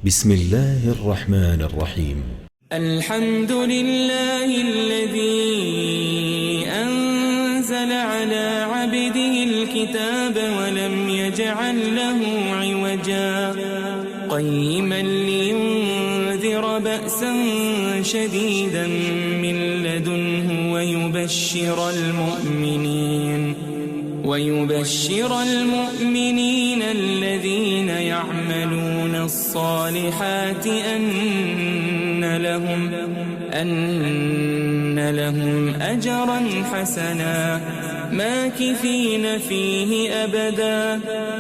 بسم الله الرحمن الرحيم. الحمد لله الذي أنزل على عبده الكتاب ولم يجعل له عوجا قيما لينذر بأسا شديدا من لدنه ويبشر المؤمنين الذين يعملون الصالحات أن لهم أجرا حسنا ماكثين فيه أبدا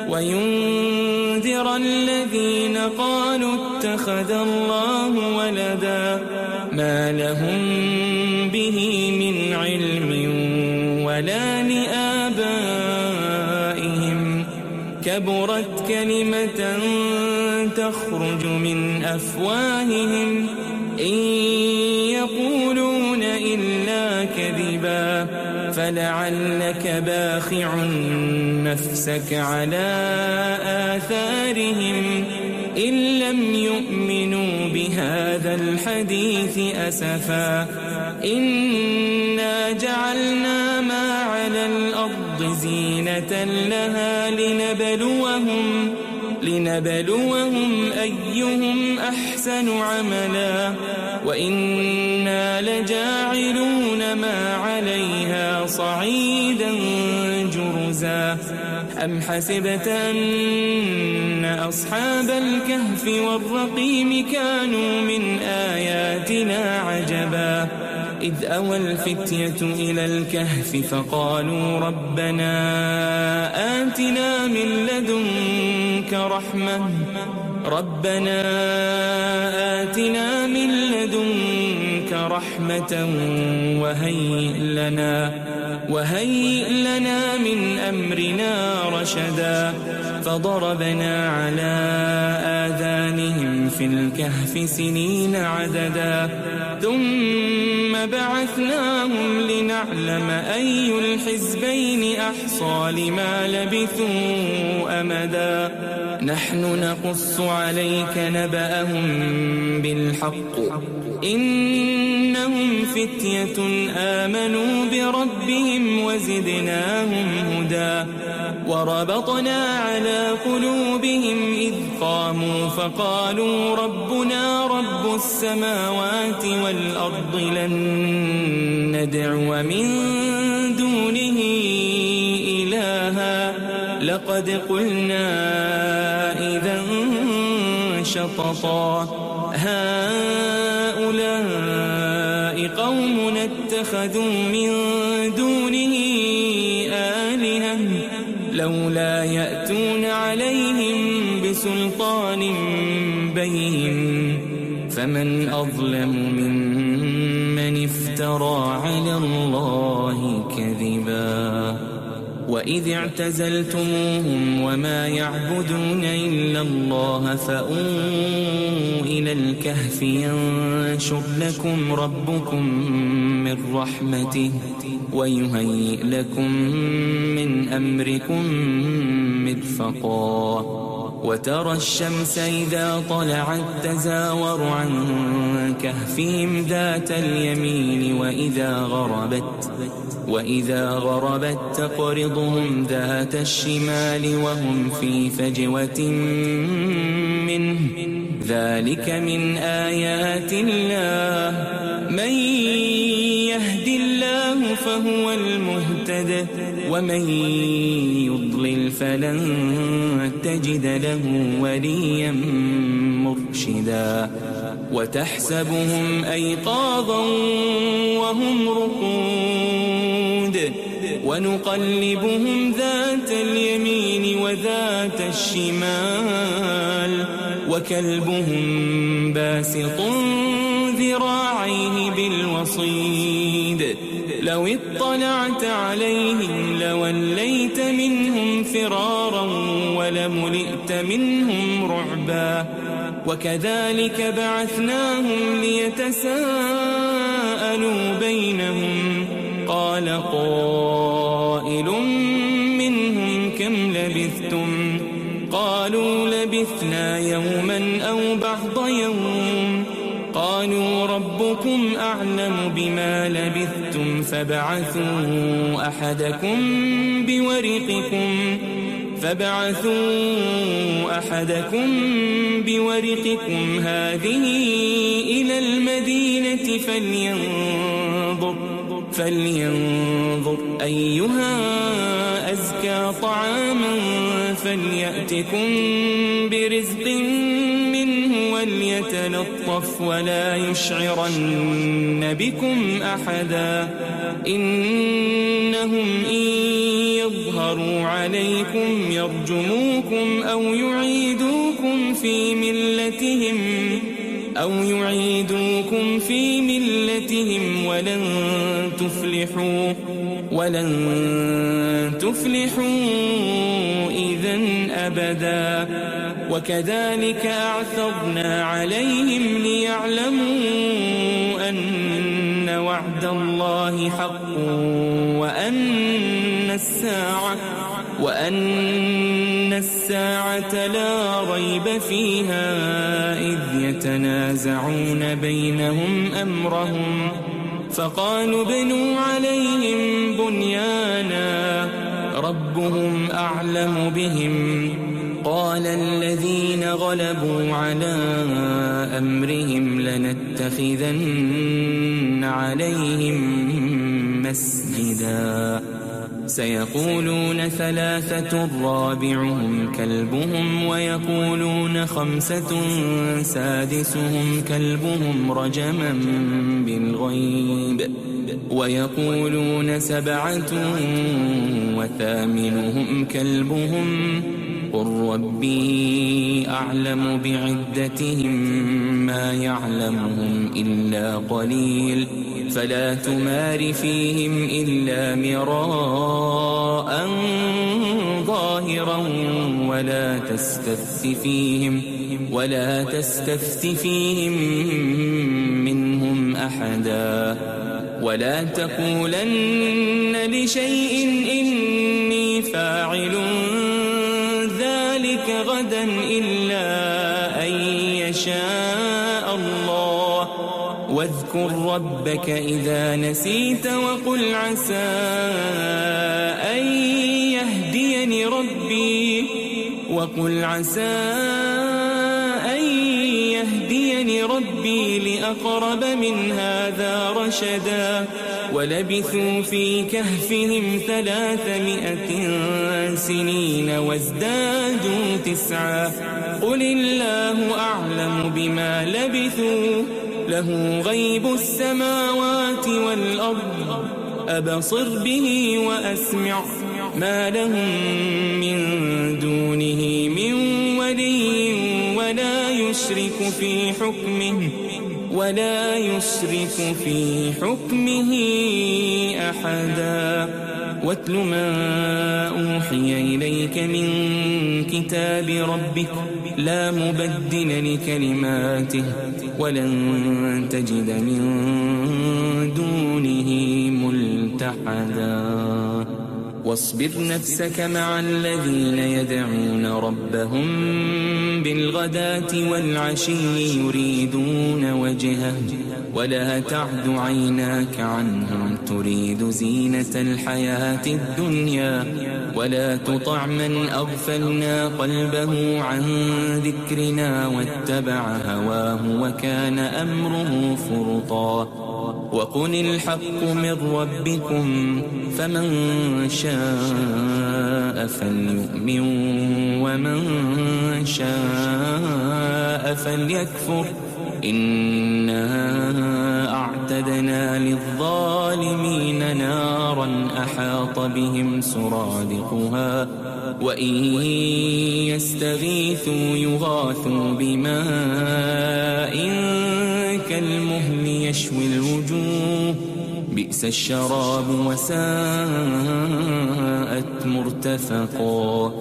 وينذر الذين قالوا اتخذ الله ولدا ما لهم به من علم ولا لآبائهم كبرت كلمة تخرج من أفواههم إن يقولون إلا كذبا فلعلك باخع نفسك على آثارهم إن لم يؤمنوا بهذا الحديث أسفا إنا جعلنا ما على الأرض زينة لها لنبلوهم أيهم أحسن عملا وإنا لجاعلون ما عليها صعيدا جرزا أم حسبت أن أصحاب الكهف والرقيم كانوا من آياتنا عجبا إذ أوى الفتية إلى الكهف فقالوا ربنا آتنا من لدنك رحمة وهيئ لنا من أمرنا رشدا فضربنا على آذانهم في الكهف سنين عددا ثم بعثناهم لنعلم أي الحزبين أحصى لما لبثوا أمدا نحن نقص عليك نبأهم بالحق إنهم فتية آمنوا بربهم وزدناهم هدى وربطنا على قلوبهم إذ قاموا فقالوا ربنا رب السماوات والأرض لن ندعو من دونه إلها لقد قلنا إذا شططا هؤلاء قوم اتخذوا من دونه آلهة لولا يأتون عليهم بسلطان بين فمن أظلم ممن افترى على الله كذبا وإذ اعتزلتموهم وما يعبدون إلا الله فأووا إلى الكهف ينشر لكم ربكم من رحمته ويهيئ لكم من أمركم مرفقا وترى الشمس إذا طلعت تزاور عن كهفهم ذات اليمين وإذا غربت تقرضهم ذات الشمال وهم في فجوة منه ذلك من آيات الله من يهد الله فهو المهتد ومن يضلل فلن تجد له وليا مرشدا وتحسبهم أيقاظا وهم رقود ونقلبهم ذات اليمين وذات الشمال وكلبهم باسط ذراعيه بالوصيد لو اطلعت عليهم لوليت منهم فرارا ولملئت منهم رعبا وكذلك بعثناهم ليتساءلوا بينهم قال قائل منهم كم لبثتم قالوا لبثنا يوما أو بعض يوم قالوا ربكم أعلم بما لبثتم فابعثوا أحدكم بورقكم هذه إلى المدينة فلينظر أيها أزكى طعاما فليأتكم برزق منه وليتلطف ولا يشعرن بكم أحدا إنهم إن يظهروا عليكم يرجموكم أو يعيدوكم في ملتهم ولن تفلحوا إذن أبدا وكذلك أعثرنا عليهم ليعلموا أن وعد الله حق وأن الساعة لا ريب فيها إذ يتنازعون بينهم أمرهم فقالوا ابنوا عليهم بنيانا ربهم أعلم بهم قال الذين غلبوا على أمرهم لنتخذن عليهم مسجدا سيقولون 3 رابعهم كلبهم ويقولون 5 سادسهم كلبهم رجما بالغيب ويقولون 7 وثامنهم كلبهم قل ربي أعلم بعدتهم ما يعلمهم إلا قليل فلا تمار فيهم إلا مراء ظاهرا ولا تستفت فيهم منهم أحدا ولا تقولن لشيء إني فاعل ذلك غدا إلا أن يشاء الله واذكر ربك إذا نسيت وقل عسى أن يهديني ربي لأقرب من هذا رشدا ولبثوا في كهفهم 300 سنين وازدادوا 9 قل الله أعلم بما لبثوا له غيب السماوات والأرض أبصر به وأسمع ما لهم من دونه من ولي ولا يشرك في حكمه أحدا واتل ما أوحي إليك من كتاب ربك لا مبدل لكلماته ولن تجد من دونه ملتحدا واصبر نفسك مع الذين يدعون ربهم بالغداة والعشي يريدون وجهه ولا تعد عيناك عنهم تريد زينة الحياة الدنيا ولا تطع من أغفلنا قلبه عن ذكرنا واتبع هواه وكان أمره فرطا وقل الحق من ربكم فمن شاء فليؤمن ومن شاء فليكفر إنا أعتدنا للظالمين نارا أحاط بهم سرادقها وإن يستغيثوا يغاثوا بماء كالمهل يشوي الوجوه بئس الشراب وساءت مرتفقا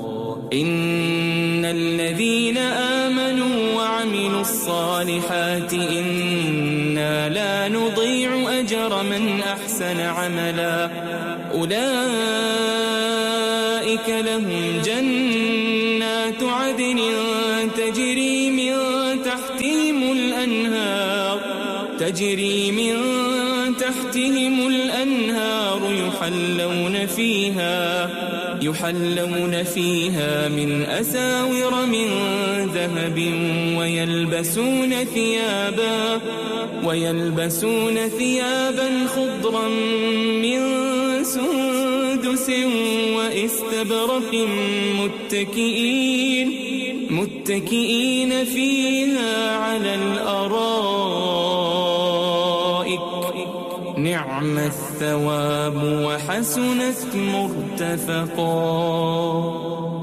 إن الذين آمنوا وعملوا الصالحات إنا لا نضيع أجر من أحسن عملا أولئك لهم جنات عدن تجري من تحتهم الأنهار يحلون فيها من أساور من ذهب ويلبسون ثيابا خضرا من سندس وإستبرق متكئين فيها على الأرائك نعم الثواب وحسنت مرتفقا.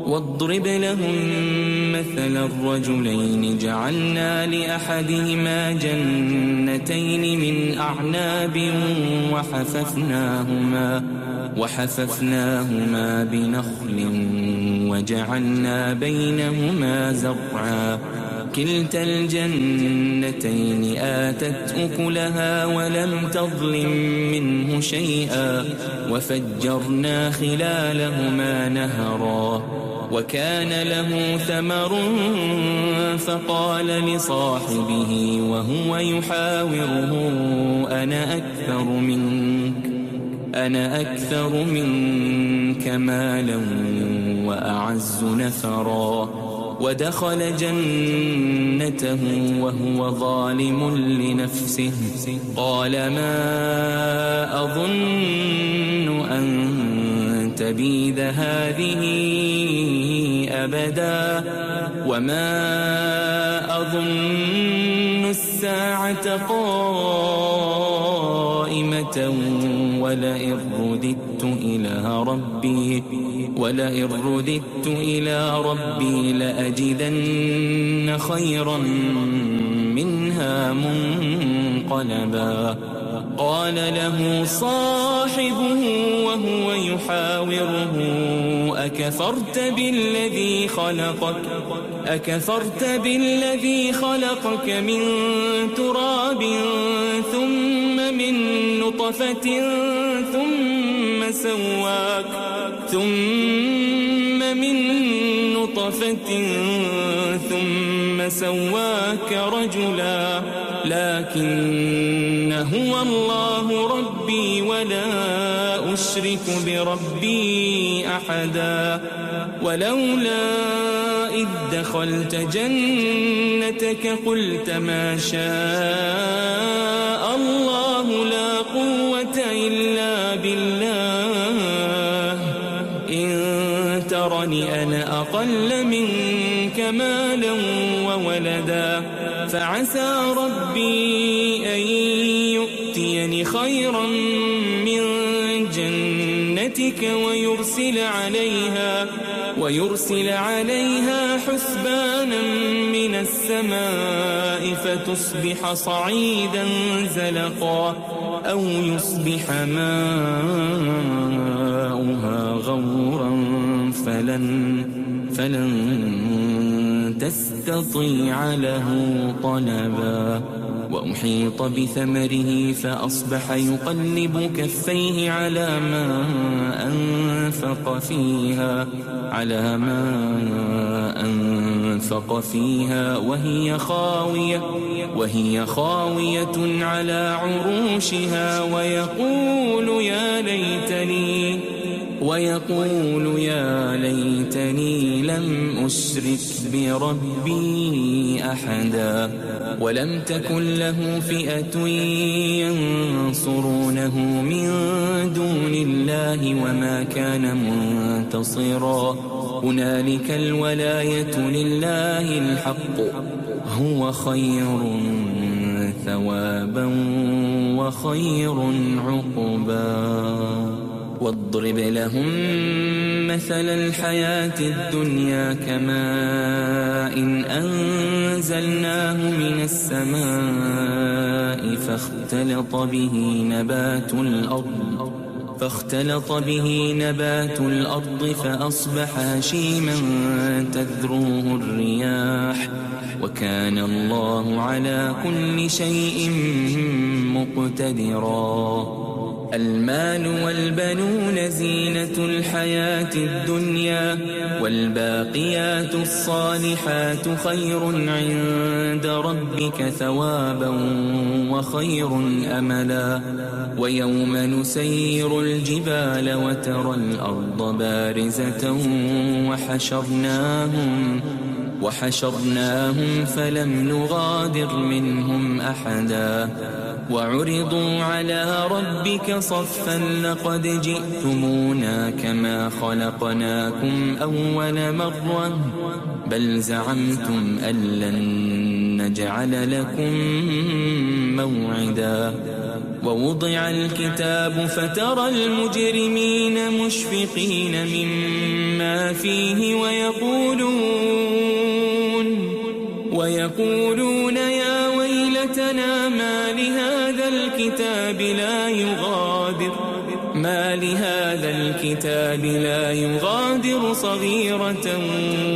واضرب لهم مثل الرجلين جعلنا لأحدهما جنتين من أعناب وحففناهما بنخل وجعلنا بينهما زرعا كلتا الجنتين آتت أكلها ولم تظلم منه شيئا وفجرنا خلالهما نهرا وكان له ثمر فقال لصاحبه وهو يحاوره أنا أكثر منك مالا وأعز نفرا ودخل جنته وهو ظالم لنفسه قال ما أظن أن تبيد هذه أبدا وما أظن الساعة قائمة ولئن رددت إلى ربي لأجدن خيرا منها منقلبا. قال له صاحبه وهو يحاوره أكفرت بالذي خلقك من تراب ثم من نطفة ثم سواك رجلا لكن هو الله ربي ولا أشرك بربي أحدا. ولولا إذ دخلت جنتك قلت ما شاء الله لا قوة إلا بالله إن ترني أنا أقل منك مالا وولدا فعسى ربي أن يؤتيني خيرا من جنتك ويرسل عليها حسبانا من السماء فتصبح صعيدا زلقا أو يصبح ماؤها غورا فلن تستطيع له طلبا. وأحيط بثمره فأصبح يقلب كفيه على ما أنفق فيها وهي خاوية على عروشها ويقول يا ليتني لم أشرك بربي أحدا. ولم تكن له فئة ينصرونه من دون الله وما كان منتصرا. هنالك الولاية لله الحق هو خير ثوابا وخير عقبا. واضرب لهم مثل الحياة الدنيا كماء أنزلناه من السماء فاختلط به نبات الأرض فأصبح هشيما تذروه الرياح وكان الله على كل شيء مقتدرا. المال والبنون زينة الحياة الدنيا والباقيات الصالحات خير عند ربك ثوابا وخير أملا ويوم نسير الجبال وترى الأرض بارزة وحشرناهم فلم نغادر منهم أحدا وعرضوا على ربك صفا لقد جئتمونا كما خلقناكم أول مرة بل زعمتم أن لن نجعل لكم موعدا ووضع الكتاب فترى المجرمين مشفقين مما فيه ويقولون يا ويلتنا ما لهذا الكتاب لا يغادر صغيرة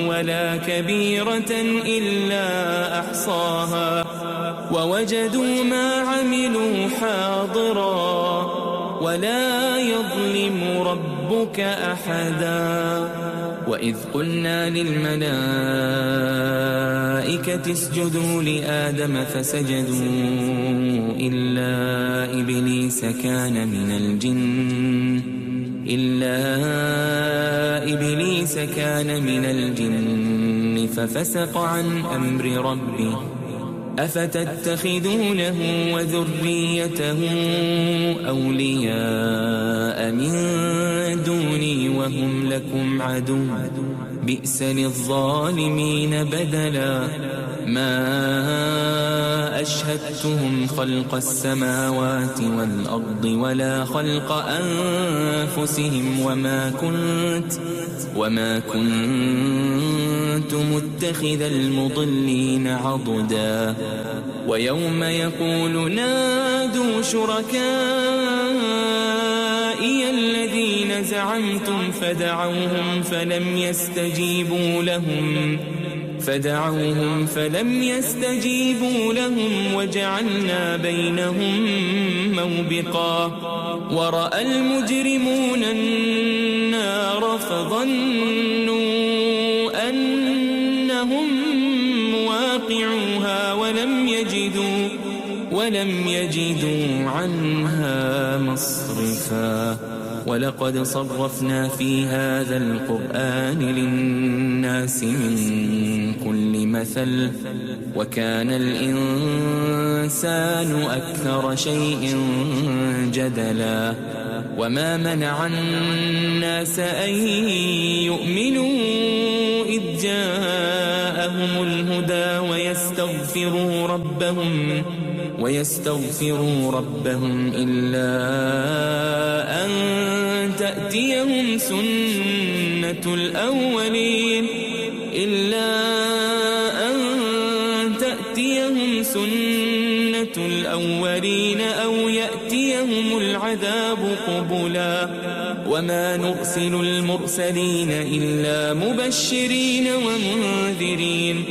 ولا كبيرة إلا أحصاها ووجدوا ما عملوا حاضرا ولا يظلم ربك أحدا وإذ قلنا للملائكة اسجدوا لآدم فسجدوا إلا إبليس كان من الجن ففسق عن أمر ربه أفتتخذونه وذريته أولياء من دوني وهم لكم عدو بئس للظالمين بدلا ما أشهدتهم خلق السماوات والأرض ولا خلق أنفسهم وما كنت متخذ المضلين عضدا ويوم يقول نادوا شركائي الذين زعمتم فدعوهم فلم يستجيبوا لهم وجعلنا بينهم موبقا ورأى المجرمون النار فظنوا أنهم مواقعوها ولم يجدوا عنها مصرفا ولقد صرفنا في هذا القرآن للناس من كل مثل وكان الإنسان أكثر شيء جدلا وما منع الناس أن يؤمنوا إذ جاءهم الهدى ويستغفروا ربهم إلا أن تأتيهم سنة الأولين أو يأتيهم العذاب قبلا وما نرسل المرسلين إلا مبشرين ومنذرين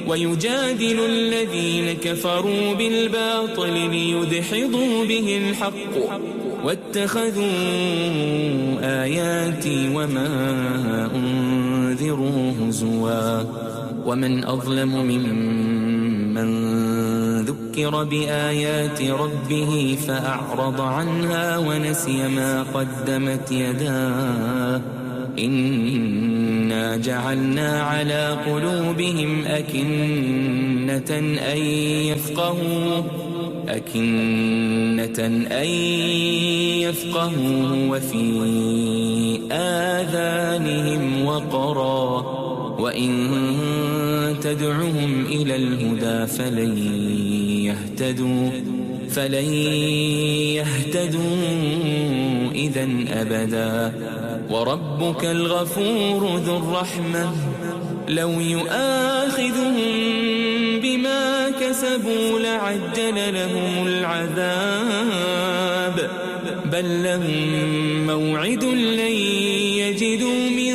ويجادل الذين كفروا بالباطل ليدحضوا به الحق واتخذوا آياتي وما أنذروا هزوا ومن أظلم ممن ذكر بآيات ربه فأعرض عنها ونسي ما قدمت يداه إنا جعلنا على قلوبهم أكنة أن يفقهوا وفي آذانهم وقرا وإن تدعهم إلى الهدى فلن يهتدوا إذن أبدا وربك الغفور ذو الرحمة لو يؤاخذهم بما كسبوا لعجل لهم العذاب بل لهم موعد لن يجدوا من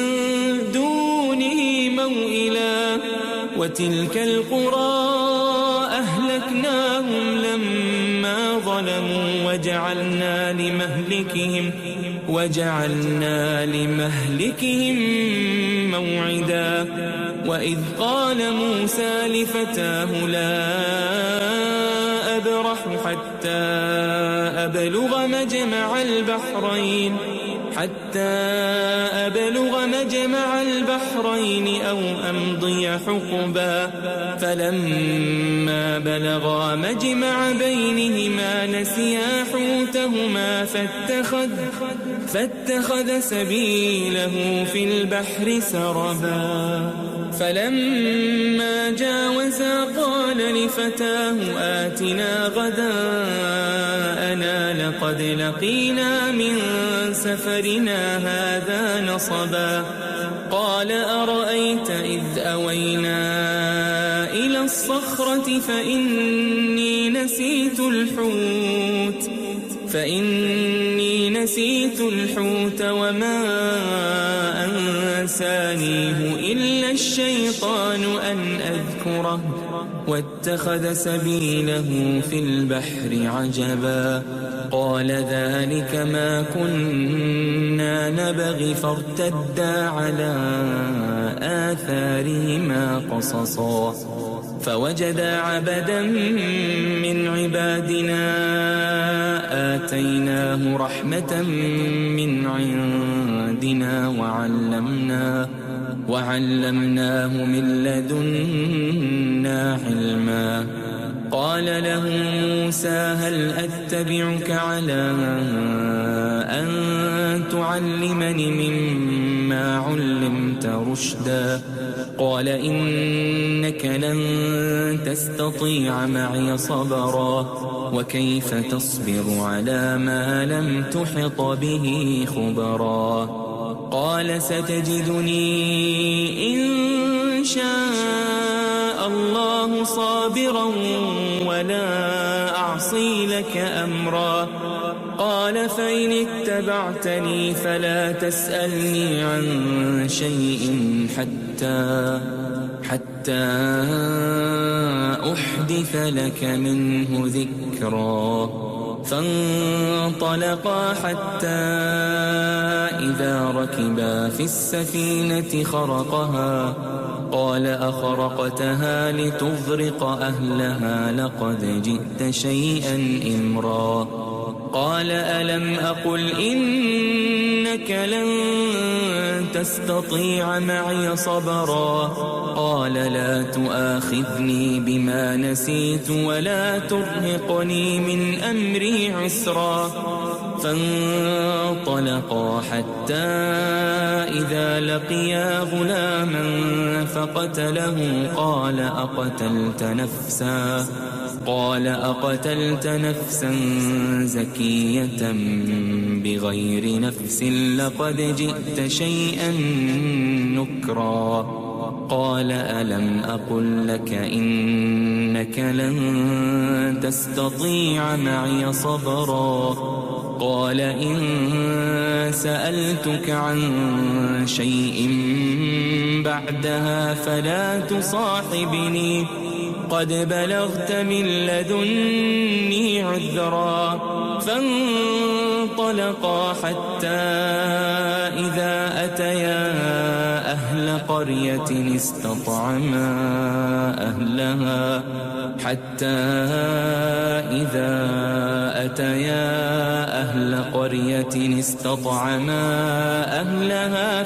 دونه موئلا وتلك القرى أهلكناهم لما ظلموا وجعلنا لمهلكهم موعدا. وإذ قال موسى لفتاه لا أبرح حتى أبلغ مجمع البحرين أو أمضي حقبا. فلما بلغا مجمع بينهما نسيا حوتهما فاتخذ سبيله في البحر سربا. فلما جاوزا قال لفتاه آتنا غداءنا لقد لقينا من سفرنا هذا نصبا. قال أرأيت إذ أوينا إلى الصخرة فإني نسيت الحوت وما أنسانيه إلا الشيطان أن أذكره واتخذ سبيله في البحر عجبا. قال ذلك ما كنا نبغي فارتدا على آثارهما قصصا. فوجدا عبدا من عبادنا آتيناه رحمة من عندنا وعلمناه من لدنا علما. قال له موسى هل أتبعك على أن تعلمني مما علمت رشدا. قال إنك لن تستطيع معي صبرا وكيف تصبر على ما لم تحط به خبرا. قال ستجدني إن شاء الله صابرا ولا أعصي لك أمرا. قال فإن اتبعتني فلا تسألني عن شيء حتى أحدث لك منه ذكرا. فانطلقا حتى إذا ركبا في السفينة خرقها قال أخرقتها لتغرق أهلها لقد جئت شيئا إمرا. قال ألم أقل إنك لن تستطيع معي صبرا. قال لا تؤاخذني بما نسيت ولا ترهقني من أمري عسرا. فانطلقا حتى إذا لقيا غلاما فقتله. قال أقتلت نفسا زكية بغير نفس لقد جئت شيئا نكرا. قال ألم أقل لك إنك لن تستطيع معي صبرا. قال إن سألتك عن شيء بعدها فلا تصاحبني قد بلغت من لدني عذرا. فانطلقا حتى إذا أتيا أهل قرية استطعما أهلها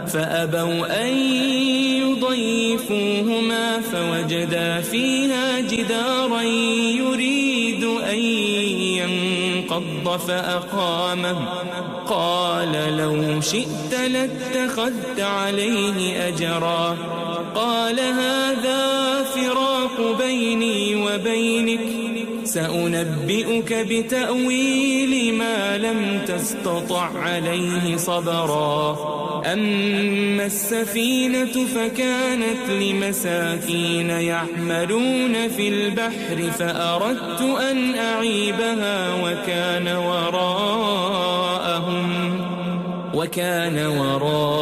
فأبوا أن يضيفوهما فوجدا فيها جدارا يريد أن ينقض فأقامه. قال لو شئت لاتخذت عليه أجرا. قال هذا فراق بيني وبينك سأنبئك بتأويل ما لم تستطع عليه صبرا. أما السفينة فكانت لمساكين يعملون في البحر فأردت أن أعيبها وكان وراءهم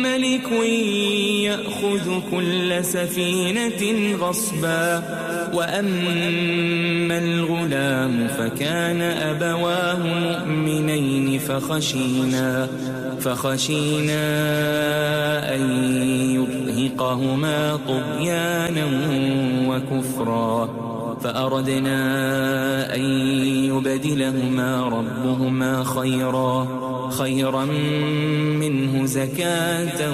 ملك يأخذ كل سفينة غصبا وأما الغلام فكان أبواه مؤمنين فخشينا أن يرهقهما طغيانا وكفرا فأردنا أن يبدلهما ربهما خيرا منه زكاة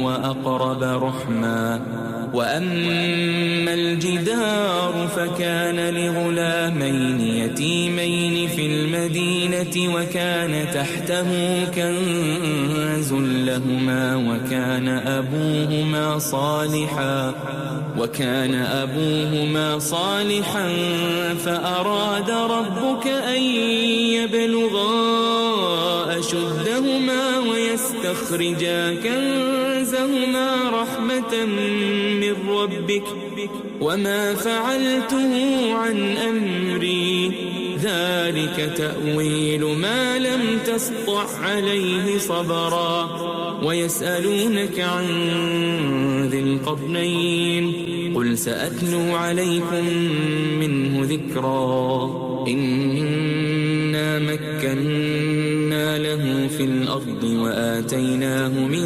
وأقرب رحما وأما الجدار فكان لغلامين يتيمين في المدينة وكان تحته كنز لهما وكان أبوهما صالحا فأراد ربك أن يبلغا أشدهما ويستخرجا كنزهما رحمة من ربك وما فعلته عن أمري ذلك تأويل ما لم تسطع عليه صبرا ويسألونك عن ذي القرنين قل سأتلو عليكم منه ذكرا إنا مكنا له في الأرض وآتيناه من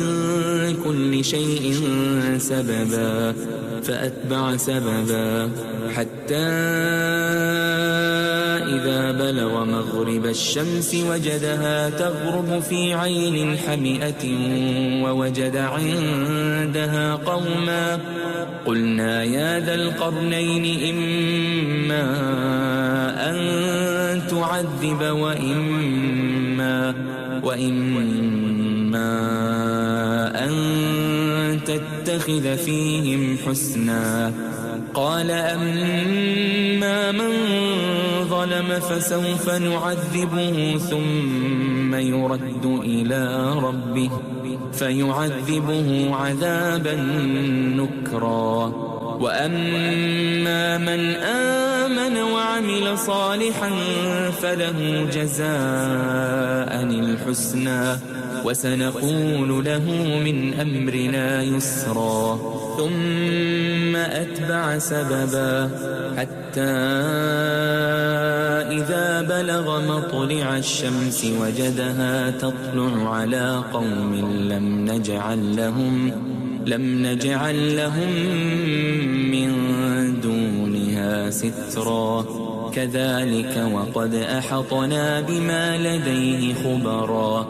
كل شيء سببا فأتبع سببا حتى إذا بلغ مغرب الشمس وجدها تغرب في عين حمئة ووجد عندها قوما قلنا يا ذا القرنين إما أن تعذب وإما أن تتخذ فيهم حسنا قال أما من ظلم فسوف نعذبه ثم يرد إلى ربه فيعذبه عذابا نكرا وأما من آمن وعمل صالحا فله جزاء الحسنى وسنقول له من أمرنا يسرا ثم أتبع سببا حتى إذا بلغ مطلع الشمس وجدها تطلع على قوم لم نجعل لهم من دونها سترا كذلك وقد أحطنا بما لديه خبرا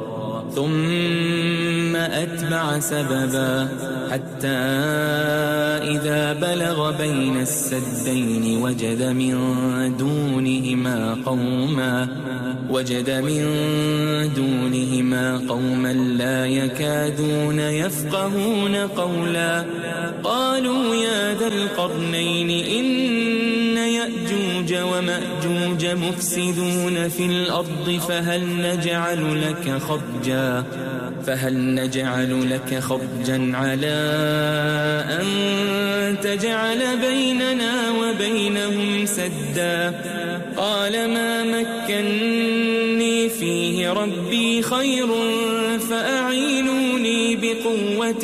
ثم أتبع سببا حتى إذا بلغ بين السدين وجد من دونهما قوما لا يكادون يفقهون قولا قالوا يا ذا القرنين إن يأجوج ومأجوج مفسدون في الأرض فهل نجعل لك خرجا على أن تجعل بيننا وبينهم سدا قال ما مكني فيه ربي خير فأعينوني بقوة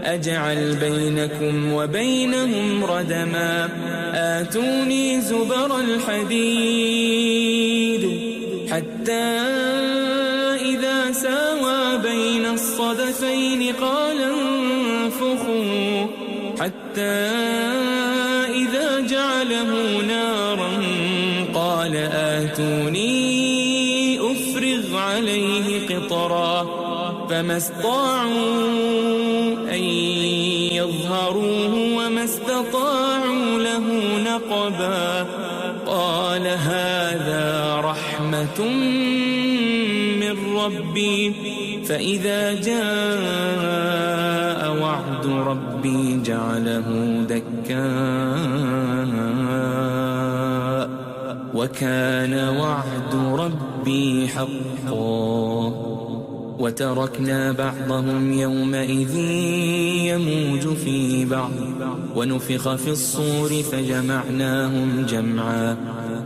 أجعل بينكم وبينهم ردما آتوني زبر الحديد حتى إذا ساوى بين الصدفين قال انفخوا حتى إذا جعله نارا قال آتوني أفرغ عليه قطرا فما استطاعوا أن يظهروه وما استطاعوا له نقبا قال هذا رحمة من ربي فإذا جاء وعد ربي جعله دكاء وكان وعد ربي حقا وتركنا بعضهم يومئذ يموج في بعض ونفخ في الصور فجمعناهم جمعا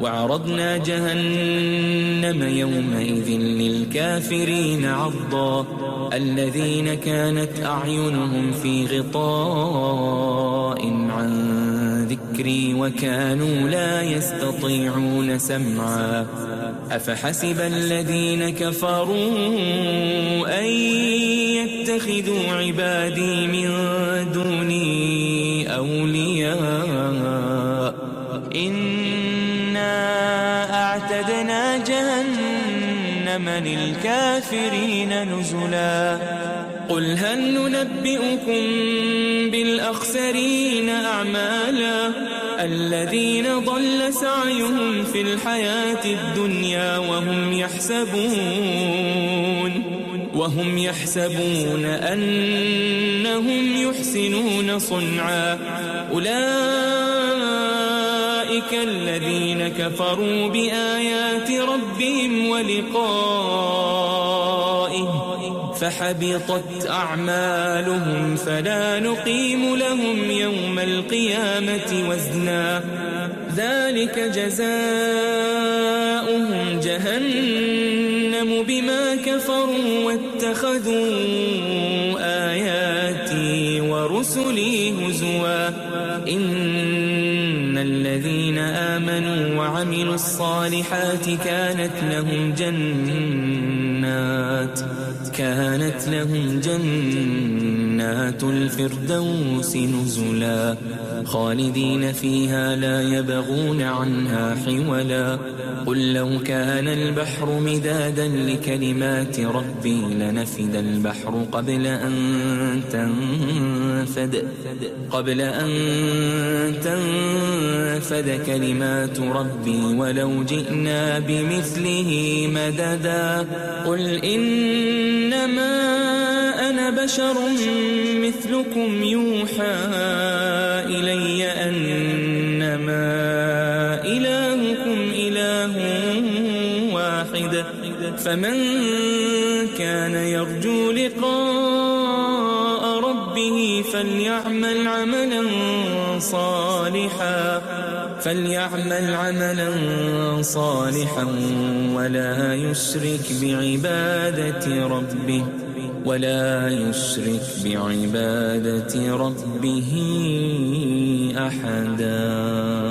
وعرضنا جهنم يومئذ للكافرين عرضا الذين كانت أعينهم في غطاء عن ذكري وكانوا لا يستطيعون سمعا أفحسب الذين كفروا أن يتخذوا عبادي من دوني أولياء إنا أعتدنا جهنم للكافرين نزلا قل هل ننبئكم بالأخسرين أعمالا الذين ضل سعيهم في الحياة الدنيا وهم يحسبون أنهم يحسنون صنعا أولئك الذين كفروا بآيات ربهم ولقائه فحبطت أعمالهم فلا نقيم لهم يوم القيامة وزنا ذلك جزاؤهم جهنم بما كفروا واتخذوا آياتي ورسلي هزوا إن الذين آمنوا وعملوا الصالحات كانت لهم جنات الفردوس نزلا خالدين فيها لا يبغون عنها حولا قل لو كان البحر مدادا لكلمات ربي لنفد البحر قبل أن تنفد كلمات ربي ولو جئنا بمثله مددا قل إنما أنا بشر مثلكم يوحى إلي أنما إلهكم إله واحد فمن كان يرجو لقاء ربه فليعمل عملا صالحا ولا يشرك بعبادة ربه أحدا.